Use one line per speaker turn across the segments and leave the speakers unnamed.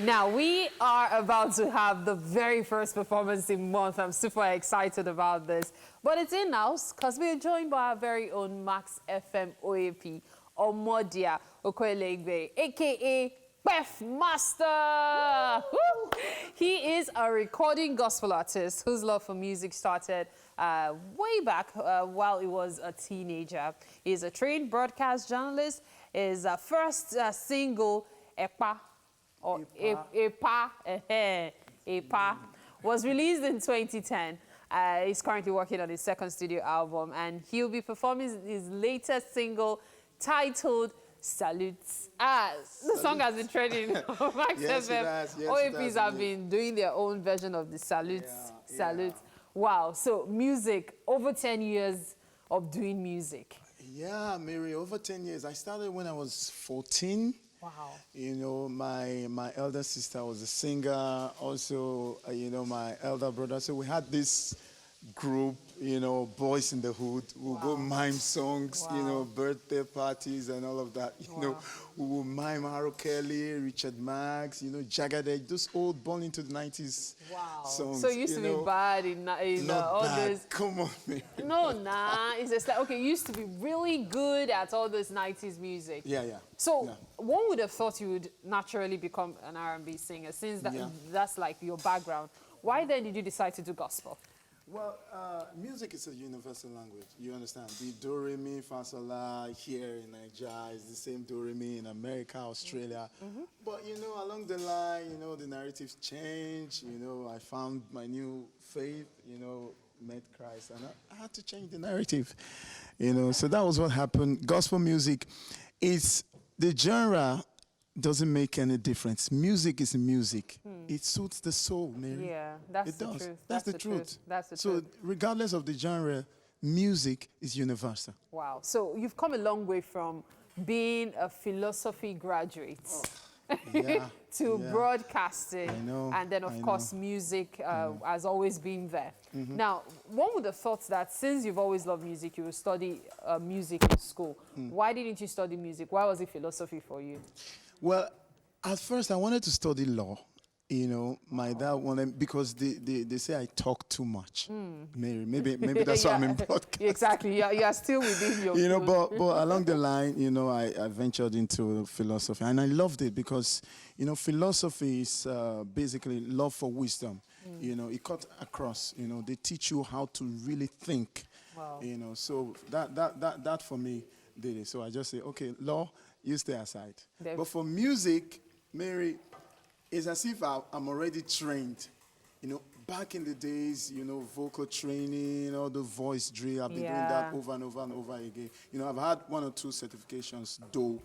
Now, we are about to have the very first performance in month. I'm super excited about this. But it's in-house because we're joined by our very own Max FM OAP, Omodia Okoelegbe, a.k.a. Pef Master. He is a recording gospel artist whose love for music started way back while he was a teenager. He's a trained broadcast journalist. His first single, Epa, or Epa, was released in 2010. He's currently working on his second studio album, and he'll be performing his latest single titled Salutes. The song has been trending on Max FM. OAPs have been doing their own version of the Salutes. Salutes. Wow. So music, over 10 years of doing music.
Yeah, Mary, over 10 years. I started when I was 14.
Wow.
You know, my elder sister was a singer. Also, you know, my elder brother. So we had this group, you know, boys in the hood. We'll go mime songs, you know, birthday parties and all of that. You know, we will mime Harold Kelly, Richard Marx, you know, Jagade, those old born into the 90s songs.
So you used to be bad in all those.
Come on, man.
No, nah. It's just like, okay, you used to be really good at all this 90s music.
Yeah, yeah.
So one would have thought you would naturally become an R&B singer since that's like your background. Why then did you decide to do gospel?
Well, music is a universal language, you understand? The do, re, mi, fa, sol, la here in Nigeria is the same do, re, mi in America, Australia. But, you know, along the line, you know, the narratives change. You know, I found my new faith, you know, met Christ, and I had to change the narrative, you know. So that was what happened. Gospel music is the genre. Doesn't make any difference. Music is music. It suits the soul, Mary.
Yeah, that's the truth.
That's the truth.
That's the truth.
So regardless of the genre, music is universal.
Wow. So you've come a long way from being a philosophy graduate to broadcasting.
I know,
and then, of course, music has always been there. Now, one would have thought that since you've always loved music, you would study music in school. Why didn't you study music? Why was it philosophy for you?
Well, at first I wanted to study law. You know, my dad wanted, because they say I talk too much. Mary, maybe that's why I'm in broadcast.
Exactly, you are still within your
you know, but along the line, you know, I ventured into philosophy, and I loved it because, you know, philosophy is basically love for wisdom. You know, it cuts across. You know, they teach you how to really think. You know, so that for me did it. So I just say, okay, law, you stay aside. But for music, Mary, it's as if I'm already trained. You know, back in the days, you know, vocal training, all the voice drill, I've been doing that over and over and over again. You know, I've had 1 or 2 certifications, though,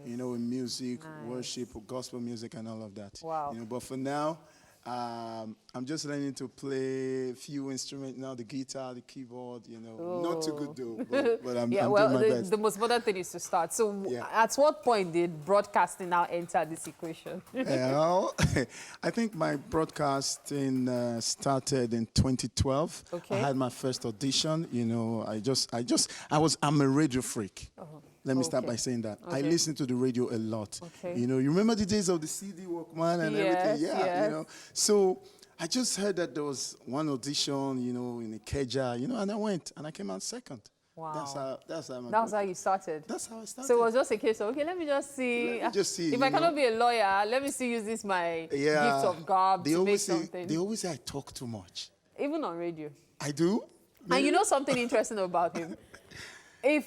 you know, in music, worship, gospel music, and all of that.
Wow.
You know, but for now, I'm just learning to play a few instruments now, the guitar, the keyboard, you know. Not too good though, but I'm doing my best.
The most important thing is to start. So at what point did broadcasting now enter this equation?
Well, I think my broadcasting started in 2012. I had my first audition, you know. I'm a radio freak. Let me start by saying that. I listen to the radio a lot. You know, you remember the days of the CD Walkman and everything? You know. So I just heard that there was one audition, you know, in Ikeja, you know, and I went and I came out second.
Wow.
That's
how you started.
That's how I started.
So it was just a case of, okay, let me just see. If I cannot be a lawyer, let me see use this my gift of gab to make something.
They always say I talk too much.
Even on radio.
I do?
And you know something interesting about him? If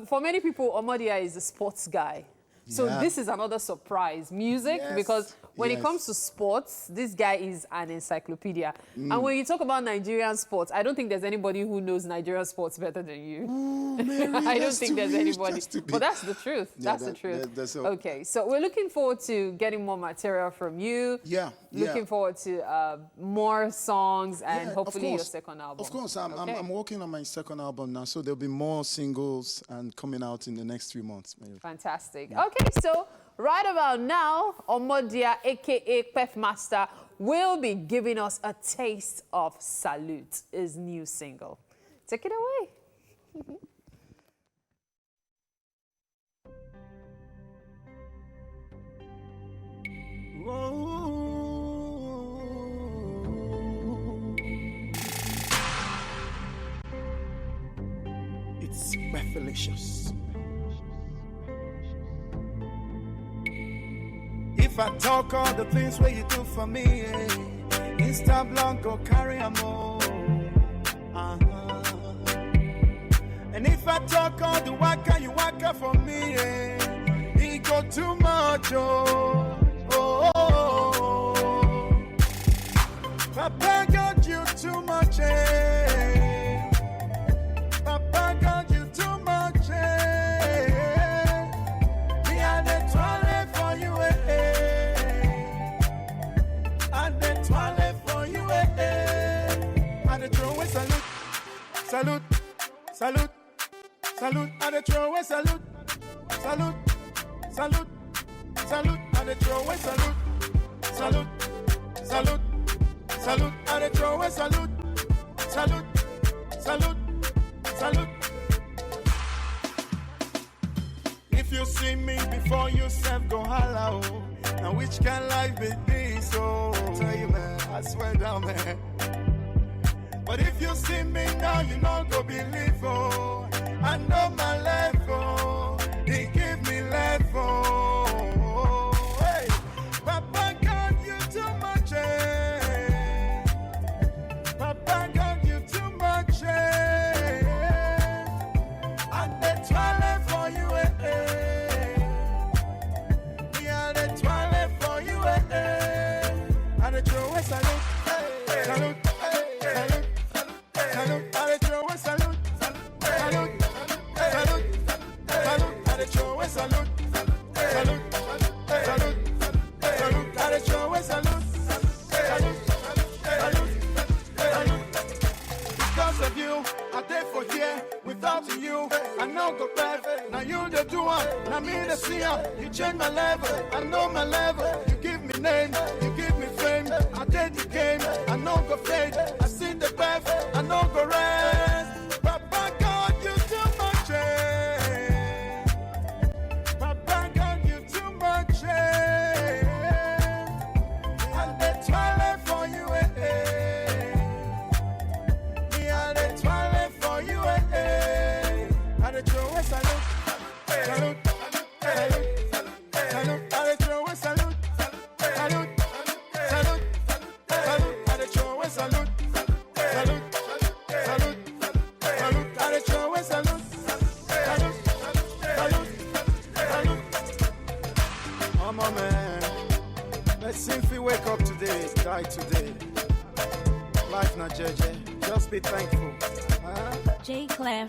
for many people, Omodia is a sports guy. So this is another surprise. Music, because when it comes to sports, this guy is an encyclopedia. And when you talk about Nigerian sports, I don't think there's anybody who knows Nigerian sports better than you.
Ooh, Mary,
I don't think there's anybody. But that's the truth. That's the truth. Okay, so we're looking forward to getting more material from you. Looking forward to more songs and hopefully your second album.
Of course, I'm working on my second album now, so there'll be more singles and coming out in the next few months. Maybe.
Fantastic. Okay, so right about now, Omodia, a.k.a. Pef Master, will be giving us a taste of Salute, his new single. Take it away.
Whoa. Felicious. If I talk all the things where you do for me, Insta blog go carry a more. And if I talk all the waka you waka for me, it go too much, Papa got you too much, Papa got you too much, Me and the toilet for you, And the toilet for you, And the throw away salute, salute, salute, salute, and the throw away salute, salute, salute, salute, and the throw away salute, salute, salute. Salute, and the throw away salute, salute, salute, salute. If you see me before you self go holla, now which can life be this? Oh, tell you man, I swear down man. But if you see me now, you know go believe oh, I know my level, he give me level. Hey, Papa got you too much. Papa got you too much, And the toilet for you, Yeah, the toilet for you, And the throw away salute, salute, salute, salute, and the throw away salute, salute, salute, salute, and the throw away salute, salute, salute, salute, and the throw away salute, salute, salute. Because of you, I did for here. Without you, I know go back. Now you the doer, now me the seer. You change my level, I know my level. You give me name, you give me fame. I did the game, I know go fade. I see the path, I know go rest. Papa got you too much, Papa got you too much, And the toilet for you, And the throw away salute, salute, salute, salute, and the throw away salute, salute, salute, salute, and the throw away salute, salute, salute, salute, and the throw away salute, salute, salute, salute. Oh my man, let's see if we wake up today, die today. Life not judge, just be thankful.
J. Clef.